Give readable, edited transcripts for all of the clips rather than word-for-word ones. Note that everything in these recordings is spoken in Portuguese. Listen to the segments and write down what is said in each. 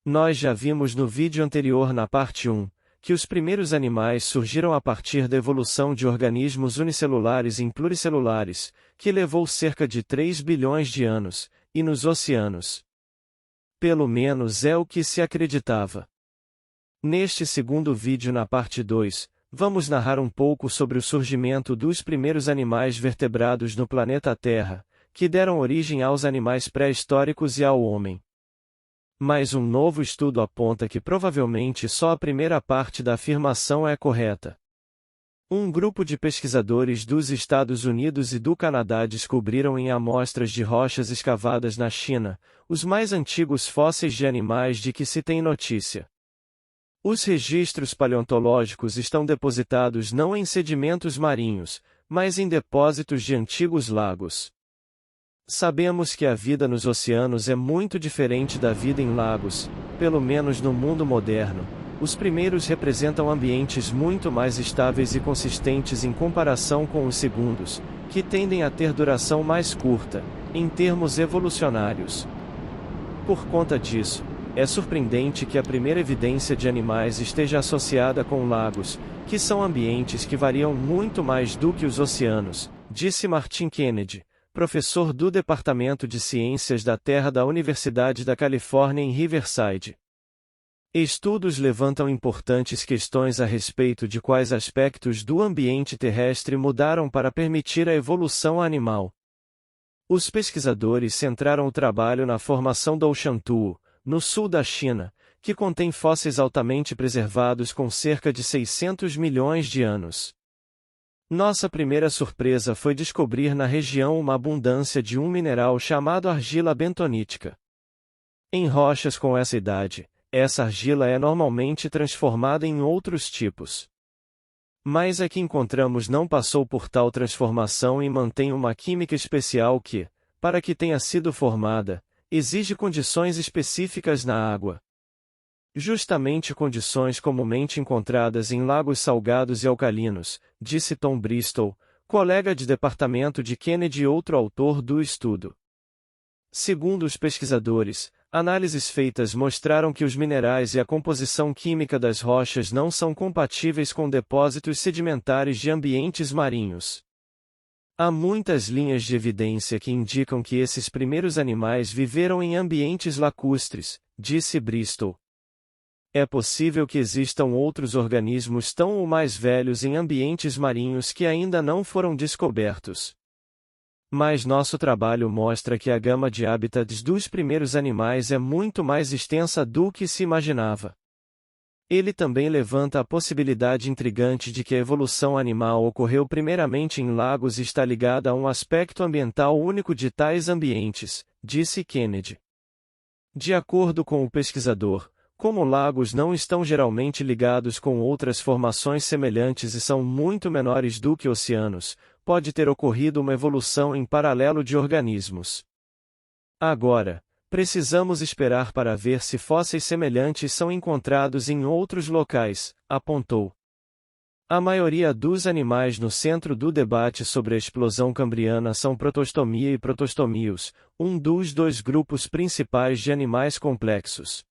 Nós já vimos no vídeo anterior na parte 1, que os primeiros animais surgiram a partir da evolução de organismos unicelulares em pluricelulares, que levou cerca de 3 bilhões de anos, e nos oceanos. Pelo menos é o que se acreditava. Neste segundo vídeo na parte 2, vamos narrar um pouco sobre o surgimento dos primeiros animais vertebrados no planeta Terra, que deram origem aos animais pré-históricos e ao homem. Mas um novo estudo aponta que provavelmente só a primeira parte da afirmação é correta. Um grupo de pesquisadores dos Estados Unidos e do Canadá descobriram em amostras de rochas escavadas na China, os mais antigos fósseis de animais de que se tem notícia. Os registros paleontológicos estão depositados não em sedimentos marinhos, mas em depósitos de antigos lagos. Sabemos que a vida nos oceanos é muito diferente da vida em lagos, pelo menos no mundo moderno. Os primeiros representam ambientes muito mais estáveis e consistentes em comparação com os segundos, que tendem a ter duração mais curta, em termos evolucionários. Por conta disso, é surpreendente que a primeira evidência de animais esteja associada com lagos, que são ambientes que variam muito mais do que os oceanos, disse Martin Kennedy, professor do Departamento de Ciências da Terra da Universidade da Califórnia em Riverside. Estudos levantam importantes questões a respeito de quais aspectos do ambiente terrestre mudaram para permitir a evolução animal. Os pesquisadores centraram o trabalho na formação do Shantou, no sul da China, que contém fósseis altamente preservados com cerca de 600 milhões de anos. Nossa primeira surpresa foi descobrir na região uma abundância de um mineral chamado argila bentonítica. Em rochas com essa idade, essa argila é normalmente transformada em outros tipos. Mas a que encontramos não passou por tal transformação e mantém uma química especial que, para que tenha sido formada, exige condições específicas na água. Justamente condições comumente encontradas em lagos salgados e alcalinos, disse Tom Bristol, colega de departamento de Kennedy e outro autor do estudo. Segundo os pesquisadores, análises feitas mostraram que os minerais e a composição química das rochas não são compatíveis com depósitos sedimentares de ambientes marinhos. Há muitas linhas de evidência que indicam que esses primeiros animais viveram em ambientes lacustres, disse Bristol. É possível que existam outros organismos tão ou mais velhos em ambientes marinhos que ainda não foram descobertos. Mas nosso trabalho mostra que a gama de hábitats dos primeiros animais é muito mais extensa do que se imaginava. Ele também levanta a possibilidade intrigante de que a evolução animal ocorreu primeiramente em lagos e está ligada a um aspecto ambiental único de tais ambientes, disse Kennedy. De acordo com o pesquisador, como lagos não estão geralmente ligados com outras formações semelhantes e são muito menores do que oceanos, pode ter ocorrido uma evolução em paralelo de organismos. Agora, precisamos esperar para ver se fósseis semelhantes são encontrados em outros locais, apontou. A maioria dos animais no centro do debate sobre a explosão cambriana são Protostomia e Protostomios, um dos dois grupos principais de animais complexos.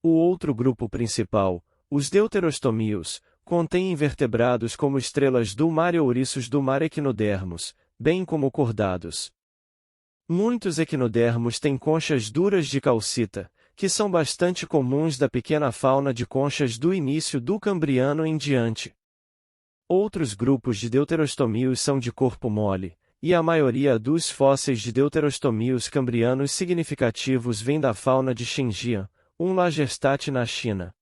O outro grupo principal, os Deuterostomios, contém invertebrados como estrelas do mar e ouriços do mar equinodermos, bem como cordados. Muitos equinodermos têm conchas duras de calcita, que são bastante comuns da pequena fauna de conchas do início do Cambriano em diante. Outros grupos de Deuterostomios são de corpo mole, e a maioria dos fósseis de Deuterostomios cambrianos significativos vem da fauna de Xinjiang, um Lagerstätte na China.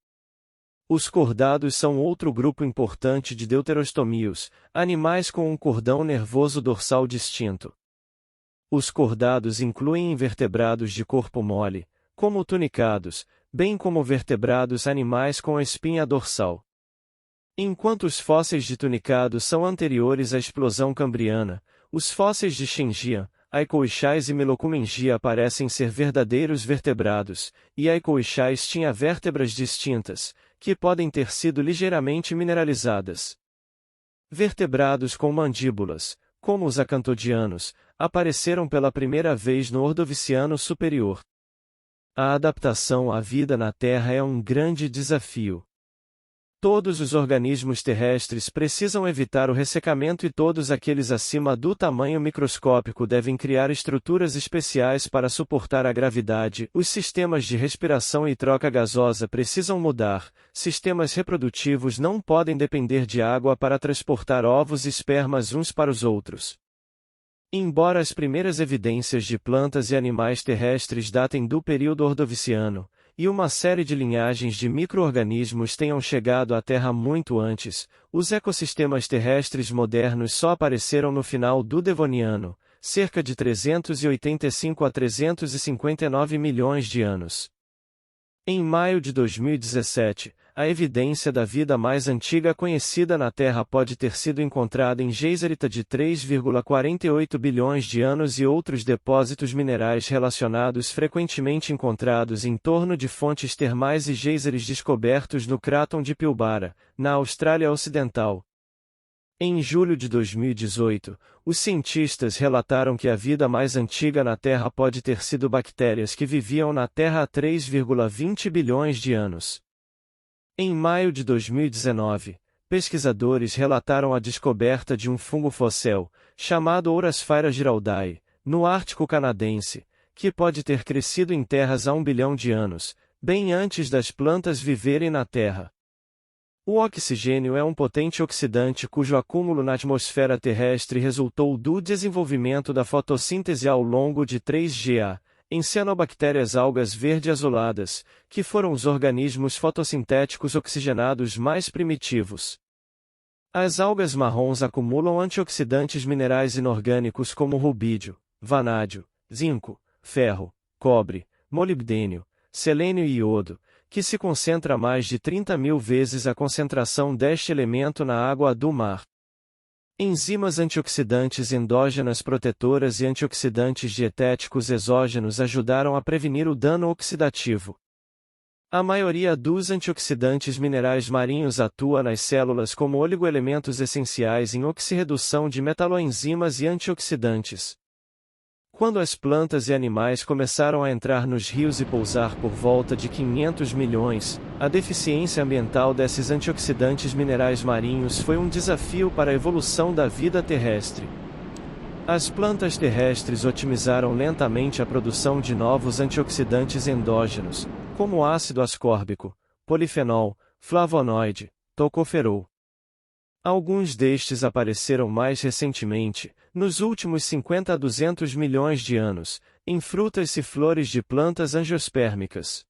Os cordados são outro grupo importante de deuterostomios, animais com um cordão nervoso dorsal distinto. Os cordados incluem invertebrados de corpo mole, como tunicados, bem como vertebrados animais com a espinha dorsal. Enquanto os fósseis de tunicados são anteriores à explosão cambriana, os fósseis de Xinjiang, Aicoixais e Melocumengia parecem ser verdadeiros vertebrados, e Aicoixais tinha vértebras distintas, que podem ter sido ligeiramente mineralizadas. Vertebrados com mandíbulas, como os acantodianos, apareceram pela primeira vez no Ordoviciano superior. A adaptação à vida na Terra é um grande desafio. Todos os organismos terrestres precisam evitar o ressecamento e todos aqueles acima do tamanho microscópico devem criar estruturas especiais para suportar a gravidade. Os sistemas de respiração e troca gasosa precisam mudar. Sistemas reprodutivos não podem depender de água para transportar ovos e espermas uns para os outros. Embora as primeiras evidências de plantas e animais terrestres datem do período Ordoviciano, e uma série de linhagens de micro-organismos tenham chegado à Terra muito antes, os ecossistemas terrestres modernos só apareceram no final do Devoniano, cerca de 385 a 359 milhões de anos. Em maio de 2017, a evidência da vida mais antiga conhecida na Terra pode ter sido encontrada em geisserita de 3,48 bilhões de anos e outros depósitos minerais relacionados frequentemente encontrados em torno de fontes termais e geyseres descobertos no Craton de Pilbara, na Austrália Ocidental. Em julho de 2018, os cientistas relataram que a vida mais antiga na Terra pode ter sido bactérias que viviam na Terra há 3,20 bilhões de anos. Em maio de 2019, pesquisadores relataram a descoberta de um fungo fóssil, chamado Ourasphaera giraldae, no Ártico canadense, que pode ter crescido em terras há 1 bilhão de anos, bem antes das plantas viverem na Terra. O oxigênio é um potente oxidante cujo acúmulo na atmosfera terrestre resultou do desenvolvimento da fotossíntese ao longo de 3GA, em cianobactérias algas verde-azuladas, que foram os organismos fotossintéticos oxigenados mais primitivos. As algas marrons acumulam antioxidantes minerais inorgânicos como rubídio, vanádio, zinco, ferro, cobre, molibdênio, selênio e iodo, que se concentra mais de 30.000 vezes a concentração deste elemento na água do mar. Enzimas antioxidantes endógenas protetoras e antioxidantes dietéticos exógenos ajudaram a prevenir o dano oxidativo. A maioria dos antioxidantes minerais marinhos atua nas células como oligoelementos essenciais em oxirredução de metaloenzimas e antioxidantes. Quando as plantas e animais começaram a entrar nos rios e pousar por volta de 500 milhões, a deficiência ambiental desses antioxidantes minerais marinhos foi um desafio para a evolução da vida terrestre. As plantas terrestres otimizaram lentamente a produção de novos antioxidantes endógenos, como ácido ascórbico, polifenol, flavonoide, tocoferol. Alguns destes apareceram mais recentemente, nos últimos 50 a 200 milhões de anos, em frutas e flores de plantas angiospermicas.